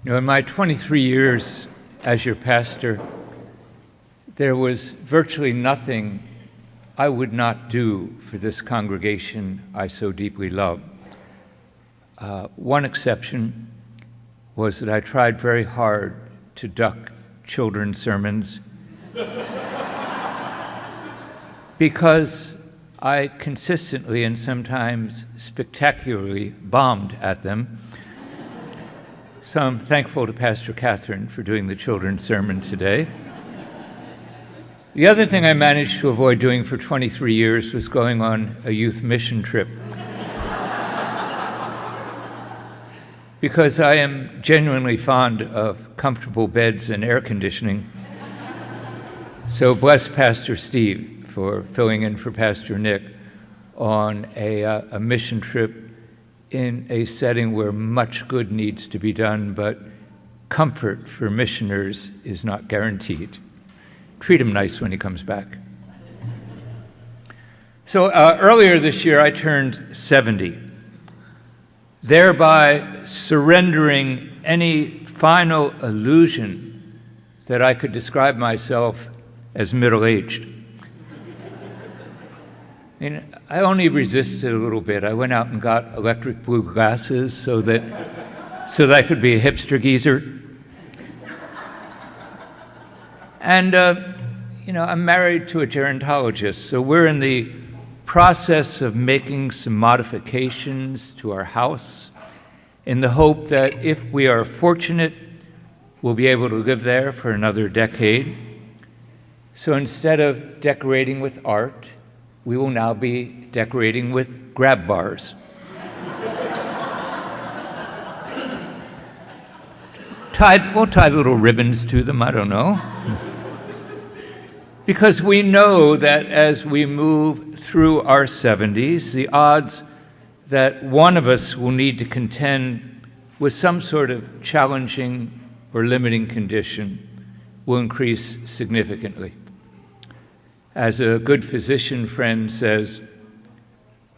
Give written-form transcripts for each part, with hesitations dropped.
In my 23 years as your pastor, there was virtually nothing I would not do for this congregation I so deeply love. One exception was that I tried very hard to duck children's sermons because I consistently and sometimes spectacularly bombed at them. So I'm thankful to Pastor Catherine for doing the children's sermon today. The other thing I managed to avoid doing for 23 years was going on a youth mission trip. Because I am genuinely fond of comfortable beds and air conditioning. So bless Pastor Steve for filling in for Pastor Nick on a mission trip in a setting where much good needs to be done, but comfort for missioners is not guaranteed. Treat him nice when he comes back. So earlier this year, I turned 70, thereby surrendering any final illusion that I could describe myself as middle-aged. I only resisted a little bit. I went out and got electric blue glasses so that I could be a hipster geezer. And, I'm married to a gerontologist, so we're in the process of making some modifications to our house in the hope that if we are fortunate, we'll be able to live there for another decade. So instead of decorating with art, we will now be decorating with grab bars. We'll tie little ribbons to them, I don't know. Because we know that as we move through our 70s, the odds that one of us will need to contend with some sort of challenging or limiting condition will increase significantly. As a good physician friend says,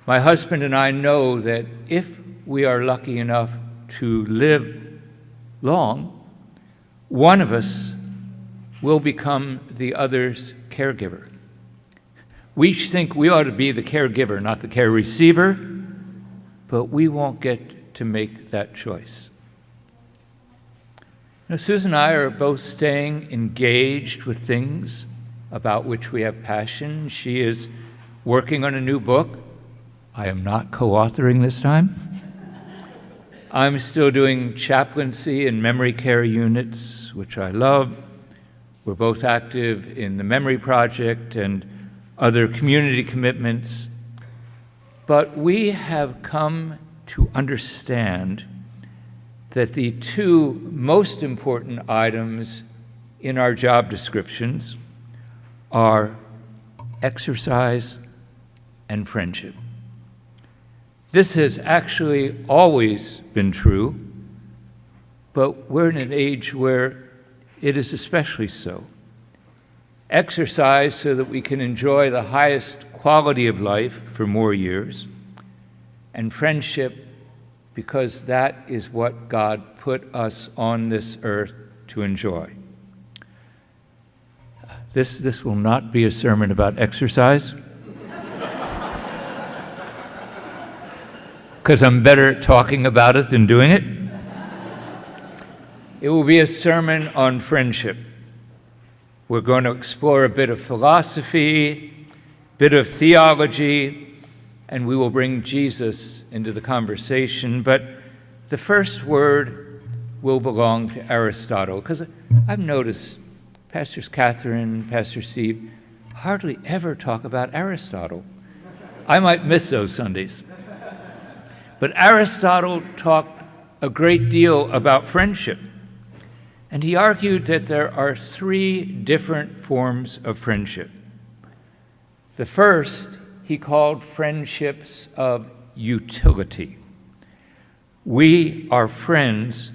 my husband and I know that if we are lucky enough to live long, one of us will become the other's caregiver. We think we ought to be the caregiver, not the care receiver, but we won't get to make that choice. Susan and I are both staying engaged with things about which we have passion. She is working on a new book. I am not co-authoring this time. I'm still doing chaplaincy and memory care units, which I love. We're both active in the Memory Project and other community commitments. But we have come to understand that the two most important items in our job descriptions are exercise and friendship. This has actually always been true, but we're in an age where it is especially so. Exercise so that we can enjoy the highest quality of life for more years, and friendship because that is what God put us on this earth to enjoy. This will not be a sermon about exercise, because I'm better talking about it than doing it. It will be a sermon on friendship. We're going to explore a bit of philosophy, a bit of theology, and we will bring Jesus into the conversation. But the first word will belong to Aristotle, because I've noticed Pastors Catherine, Pastor Steve hardly ever talk about Aristotle. I might miss those Sundays. But Aristotle talked a great deal about friendship. And he argued that there are three different forms of friendship. The first he called friendships of utility. We are friends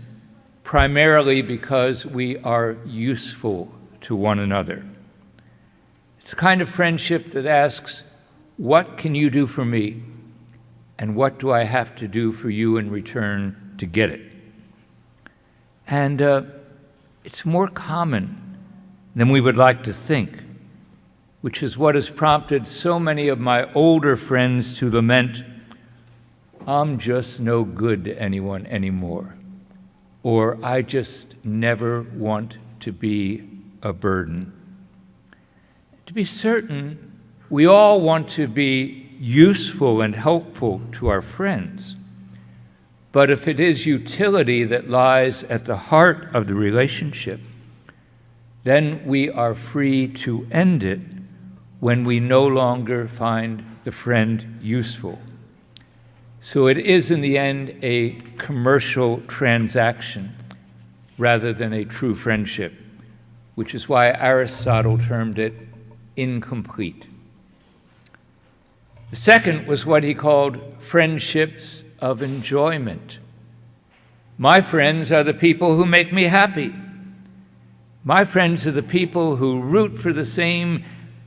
primarily because we are useful to one another. It's a kind of friendship that asks, what can you do for me? And what do I have to do for you in return to get it? And it's more common than we would like to think, which is what has prompted so many of my older friends to lament, "I'm just no good to anyone anymore," or "I just never want to be a burden." To be certain, we all want to be useful and helpful to our friends. But if it is utility that lies at the heart of the relationship, then we are free to end it when we no longer find the friend useful. So it is in the end a commercial transaction rather than a true friendship, which is why Aristotle termed it incomplete. The second was what he called friendships of enjoyment. My friends are the people who make me happy. My friends are the people who root for the same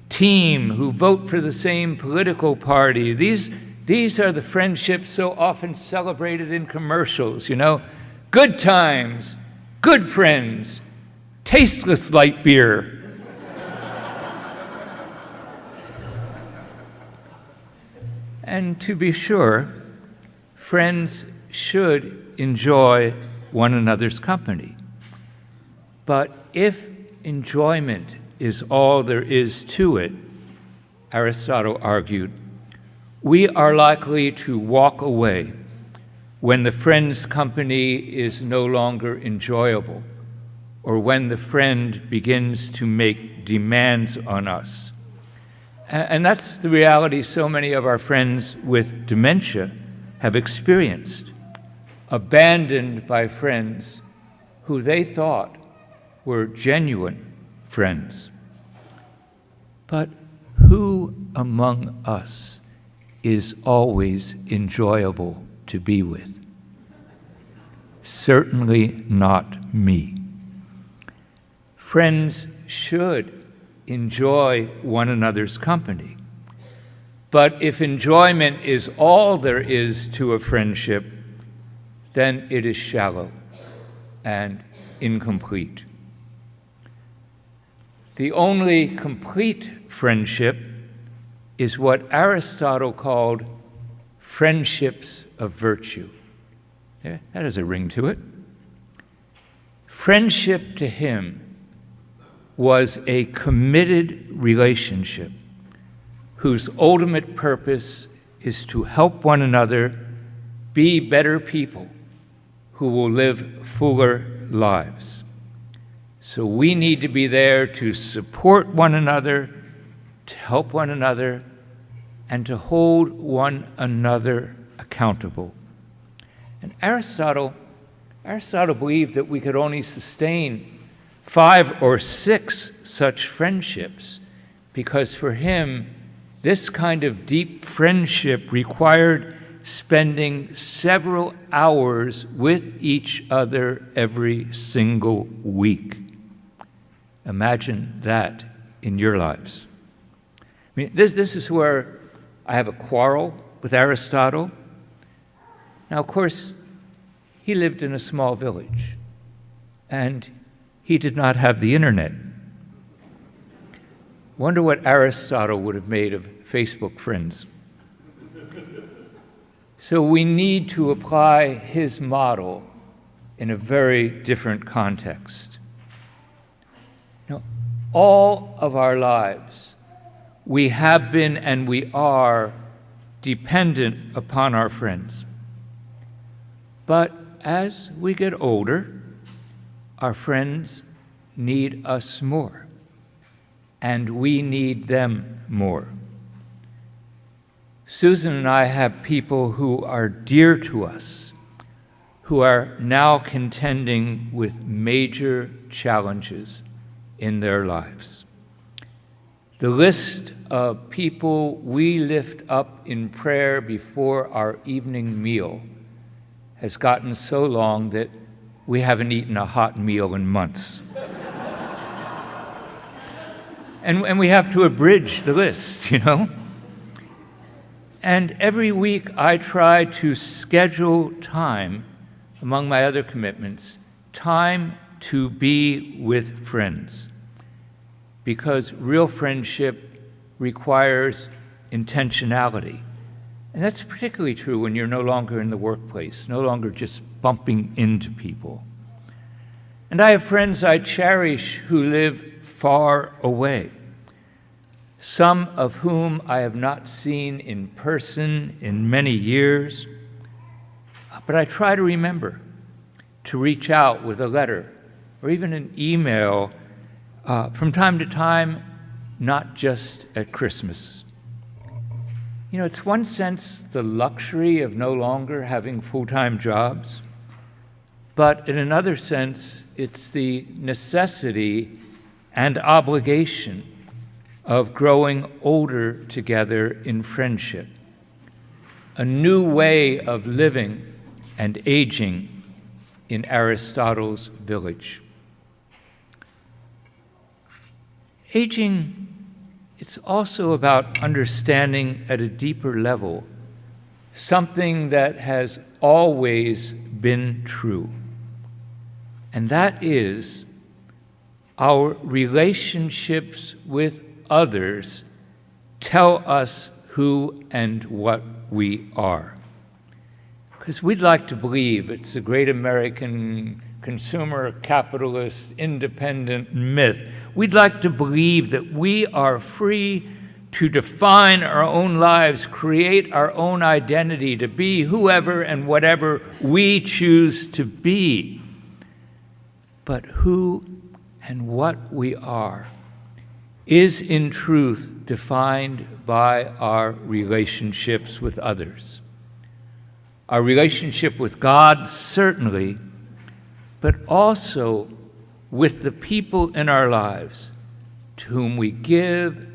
team, who vote for the same political party. These are the friendships so often celebrated in commercials, good times, good friends, tasteless light beer. And to be sure, friends should enjoy one another's company. But if enjoyment is all there is to it, Aristotle argued, we are likely to walk away when the friend's company is no longer enjoyable, or when the friend begins to make demands on us. And that's the reality so many of our friends with dementia have experienced, abandoned by friends who they thought were genuine friends. But who among us is always enjoyable to be with? Certainly not me. Friends should enjoy one another's company. But if enjoyment is all there is to a friendship, then it is shallow and incomplete. The only complete friendship is what Aristotle called friendships of virtue. Yeah, that has a ring to it. Friendship to him was a committed relationship whose ultimate purpose is to help one another be better people who will live fuller lives. So we need to be there to support one another, to help one another, and to hold one another accountable. And Aristotle believed that we could only sustain 5 or 6 such friendships, because for him, this kind of deep friendship required spending several hours with each other every single week. Imagine that in your lives. I mean, this is where I have a quarrel with Aristotle. Now, of course, he lived in a small village, and he did not have the internet. Wonder what Aristotle would have made of Facebook friends. So we need to apply his model in a very different context. All of our lives, we have been and we are dependent upon our friends. But as we get older, our friends need us more, and we need them more. Susan and I have people who are dear to us, who are now contending with major challenges in their lives. The list of people we lift up in prayer before our evening meal has gotten so long that we haven't eaten a hot meal in months. And we have to abridge the list, And every week I try to schedule time, among my other commitments, time to be with friends, because real friendship requires intentionality. And that's particularly true when you're no longer in the workplace, no longer just bumping into people. And I have friends I cherish who live far away, some of whom I have not seen in person in many years. But I try to remember to reach out with a letter or even an email from time to time, not just at Christmas. You know, it's one sense the luxury of no longer having full-time jobs, but in another sense, it's the necessity and obligation of growing older together in friendship, a new way of living and aging in Aristotle's village. Aging, it's also about understanding at a deeper level something that has always been true, and that is our relationships with others tell us who and what we are. Because we'd like to believe it's a great American consumer, capitalist, independent myth. We'd like to believe that we are free to define our own lives, create our own identity, to be whoever and whatever we choose to be. But who and what we are is in truth defined by our relationships with others. Our relationship with God, certainly, but also with the people in our lives to whom we give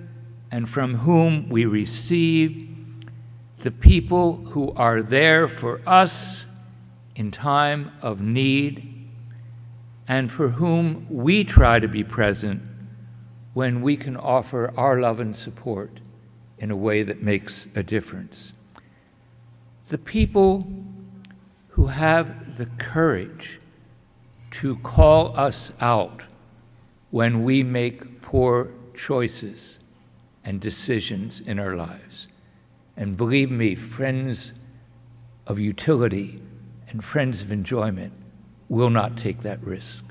and from whom we receive, the people who are there for us in time of need, and for whom we try to be present when we can offer our love and support in a way that makes a difference. The people who have the courage to call us out when we make poor choices and decisions in our lives. And believe me, friends of utility and friends of enjoyment will not take that risk,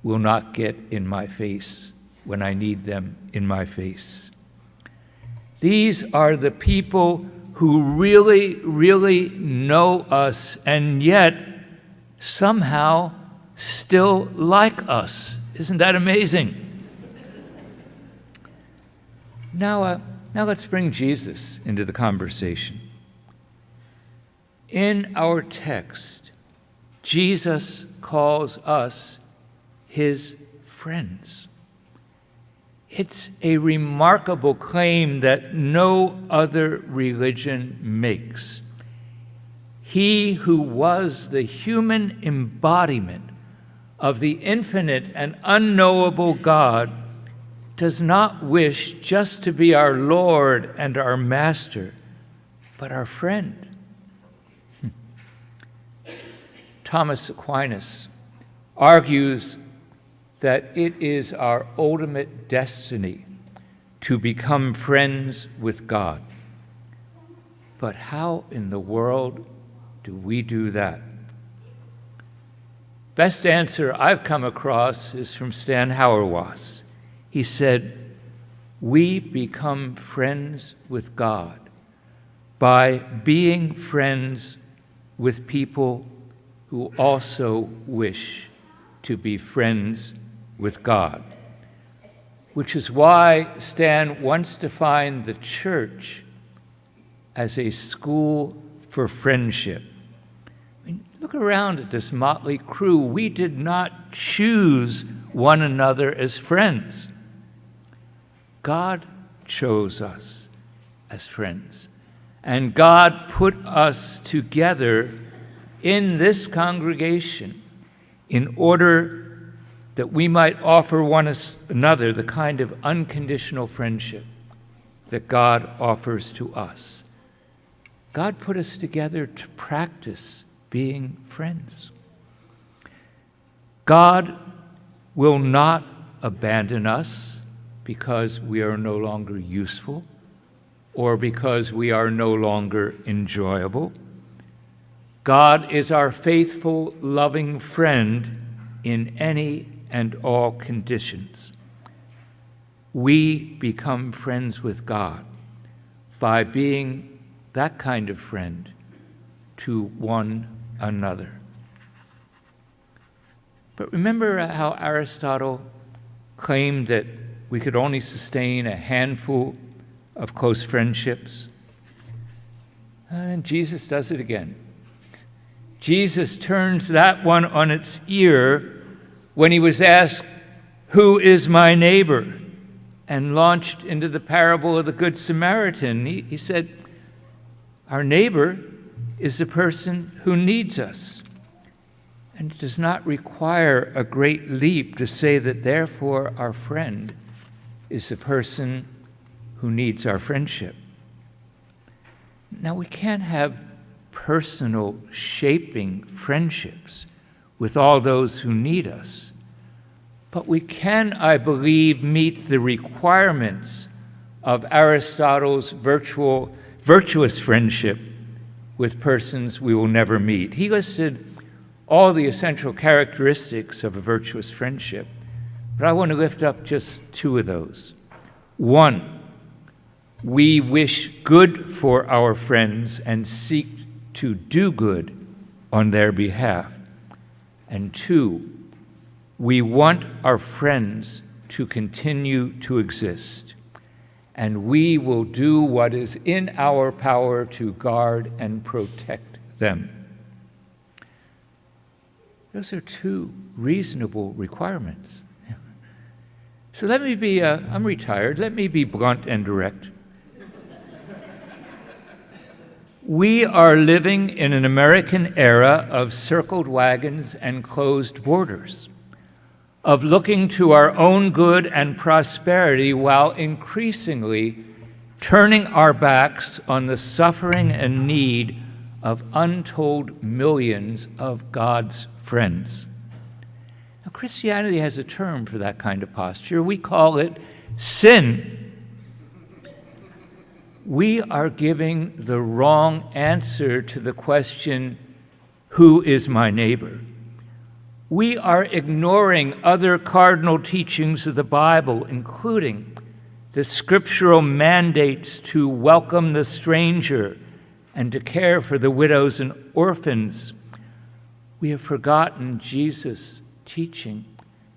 will not get in my face when I need them in my face. These are the people who really, really know us and yet somehow still like us. Isn't that amazing? Now let's bring Jesus into the conversation. In our text, Jesus calls us his friends. It's a remarkable claim that no other religion makes. He who was the human embodiment of the infinite and unknowable God does not wish just to be our Lord and our Master, but our friend. Thomas Aquinas argues that it is our ultimate destiny to become friends with God. But how in the world do we do that? Best answer I've come across is from Stan Hauerwas. He said, "We become friends with God by being friends with people who also wish to be friends with God," which is why Stan once defined the church as a school for friendship. I mean, look around at this motley crew. We did not choose one another as friends. God chose us as friends, and God put us together in this congregation in order that we might offer one another the kind of unconditional friendship that God offers to us. God put us together to practice being friends. God will not abandon us because we are no longer useful or because we are no longer enjoyable. God is our faithful, loving friend in any and all conditions. We become friends with God by being that kind of friend to one another. But remember how Aristotle claimed that we could only sustain a handful of close friendships? And Jesus does it again. Jesus turns that one on its ear when he was asked, "Who is my neighbor?" and launched into the parable of the Good Samaritan. He said, our neighbor is the person who needs us. And it does not require a great leap to say that therefore our friend is the person who needs our friendship. Now, we can't have personal shaping friendships with all those who need us, but we can, I believe, meet the requirements of Aristotle's virtuous friendship with persons we will never meet. He listed all the essential characteristics of a virtuous friendship, but I want to lift up just two of those. One, we wish good for our friends and seek to do good on their behalf. And two, we want our friends to continue to exist, and we will do what is in our power to guard and protect them. Those are two reasonable requirements. So let me be, I'm retired, let me be blunt and direct. We are living in an American era of circled wagons and closed borders, of looking to our own good and prosperity while increasingly turning our backs on the suffering and need of untold millions of God's friends. Now, Christianity has a term for that kind of posture. We call it sin. We are giving the wrong answer to the question, who is my neighbor? We are ignoring other cardinal teachings of the Bible, including the scriptural mandates to welcome the stranger and to care for the widows and orphans. We have forgotten Jesus' teaching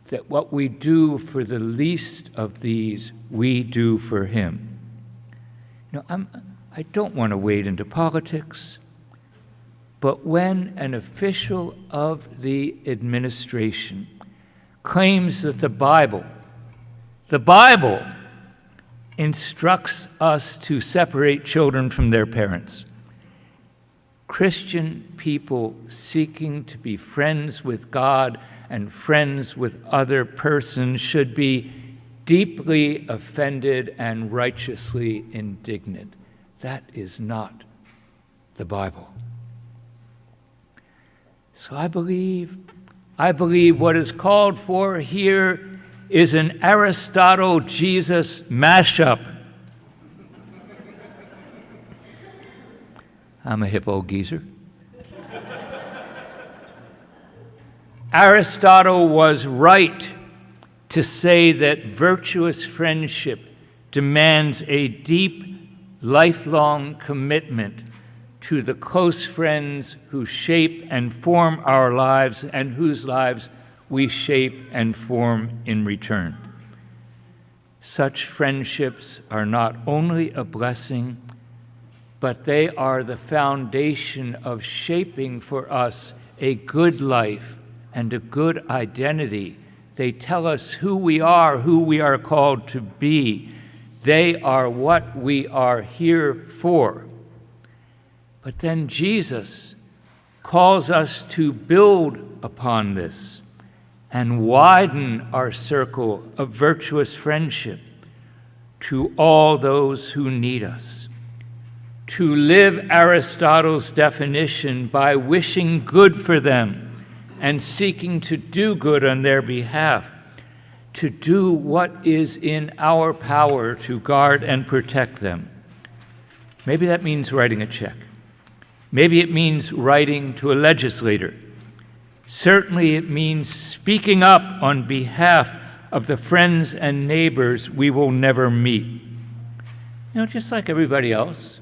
that what we do for the least of these, we do for him. You know, I don't want to wade into politics, but when an official of the administration claims that the Bible instructs us to separate children from their parents, Christian people seeking to be friends with God and friends with other persons should be deeply offended and righteously indignant. That is not the Bible. So I believe what is called for here is an Aristotle-Jesus mashup. I'm a hip old geezer. Aristotle was right to say that virtuous friendship demands a deep, lifelong commitment to the close friends who shape and form our lives and whose lives we shape and form in return. Such friendships are not only a blessing, but they are the foundation of shaping for us a good life and a good identity. They tell us who we are called to be. They are what we are here for. But then Jesus calls us to build upon this and widen our circle of virtuous friendship to all those who need us, to live Aristotle's definition by wishing good for them and seeking to do good on their behalf, to do what is in our power to guard and protect them. Maybe that means writing a check. Maybe it means writing to a legislator. Certainly it means speaking up on behalf of the friends and neighbors we will never meet. Just like everybody else,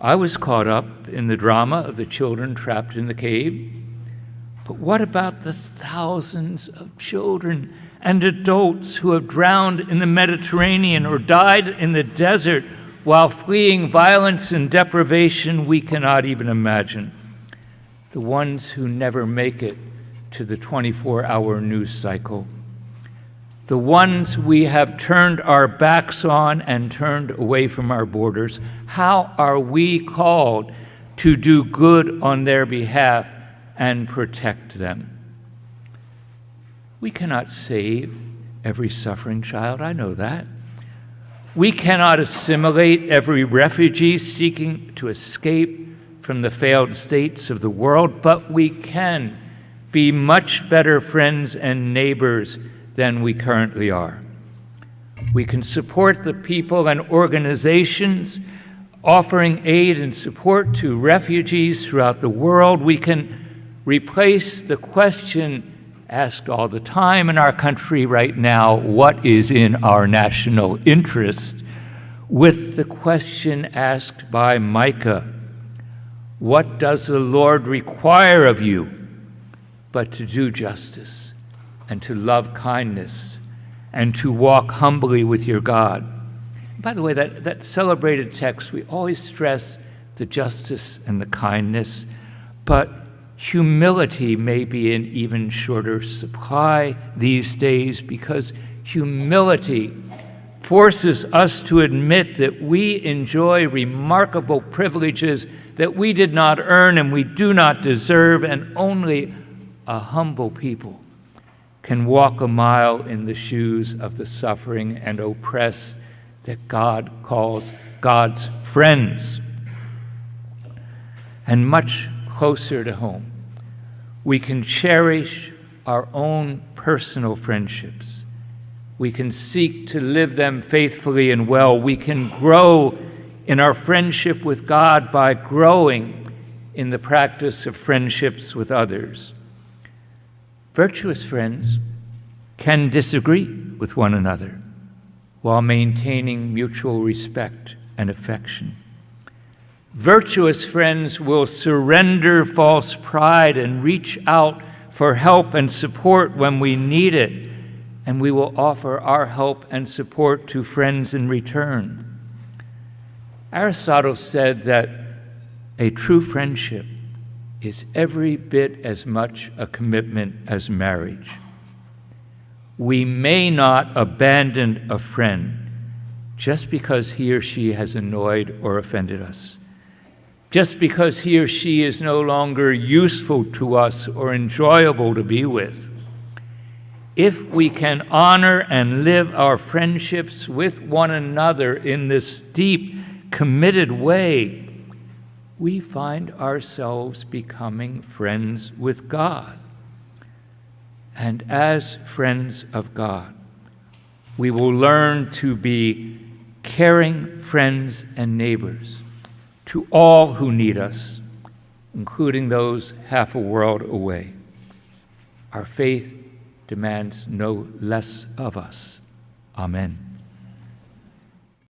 I was caught up in the drama of the children trapped in the cave. But what about the thousands of children and adults who have drowned in the Mediterranean or died in the desert while fleeing violence and deprivation we cannot even imagine? The ones who never make it to the 24-hour news cycle. The ones we have turned our backs on and turned away from our borders. How are we called to do good on their behalf and protect them? We cannot save every suffering child, I know that. We cannot assimilate every refugee seeking to escape from the failed states of the world, but we can be much better friends and neighbors than we currently are. We can support the people and organizations offering aid and support to refugees throughout the world. We can replace the question asked all the time in our country right now, what is in our national interest, with the question asked by Micah, what does the Lord require of you but to do justice and to love kindness and to walk humbly with your God? By the way, that celebrated text, we always stress the justice and the kindness, but humility may be in even shorter supply these days, because humility forces us to admit that we enjoy remarkable privileges that we did not earn and we do not deserve, and only a humble people can walk a mile in the shoes of the suffering and oppressed that God calls God's friends. And much closer to home, we can cherish our own personal friendships. We can seek to live them faithfully and well. We can grow in our friendship with God by growing in the practice of friendships with others. Virtuous friends can disagree with one another while maintaining mutual respect and affection. Virtuous friends will surrender false pride and reach out for help and support when we need it, and we will offer our help and support to friends in return. Aristotle said that a true friendship is every bit as much a commitment as marriage. We may not abandon a friend just because he or she has annoyed or offended us, just because he or she is no longer useful to us or enjoyable to be with. If we can honor and live our friendships with one another in this deep, committed way, we find ourselves becoming friends with God. And as friends of God, we will learn to be caring friends and neighbors to all who need us, including those half a world away. Our faith demands no less of us. Amen.